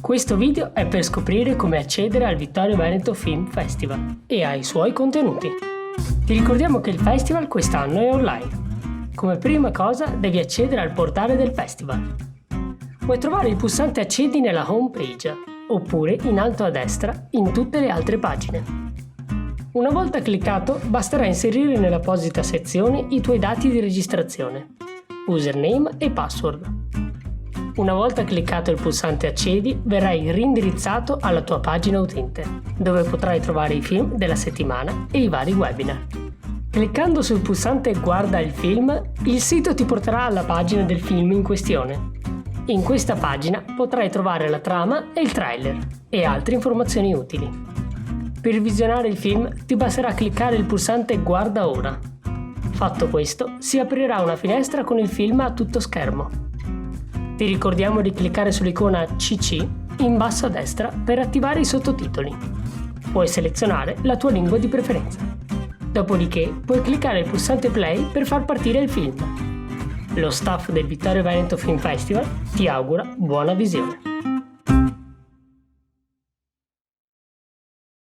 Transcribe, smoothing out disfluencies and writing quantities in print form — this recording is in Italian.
Questo video è per scoprire come accedere al Vittorio Veneto Film Festival e ai suoi contenuti. Ti ricordiamo che il festival quest'anno è online. Come prima cosa devi accedere al portale del festival. Puoi trovare il pulsante accedi nella home page oppure in alto a destra in tutte le altre pagine. Una volta cliccato basterà inserire nell'apposita sezione i tuoi dati di registrazione, username e password. Una volta cliccato il pulsante accedi verrai rindirizzato alla tua pagina utente, dove potrai trovare i film della settimana e i vari webinar. Cliccando sul pulsante guarda il film, il sito ti porterà alla pagina del film in questione. In questa pagina potrai trovare la trama e il trailer e altre informazioni utili. Per visionare il film ti basterà cliccare il pulsante guarda ora. Fatto questo, si aprirà una finestra con il film a tutto schermo. Ti ricordiamo di cliccare sull'icona CC in basso a destra per attivare i sottotitoli. Puoi selezionare la tua lingua di preferenza. Dopodiché puoi cliccare il pulsante play per far partire il film. Lo staff del Vittorio Veneto Film Festival ti augura buona visione.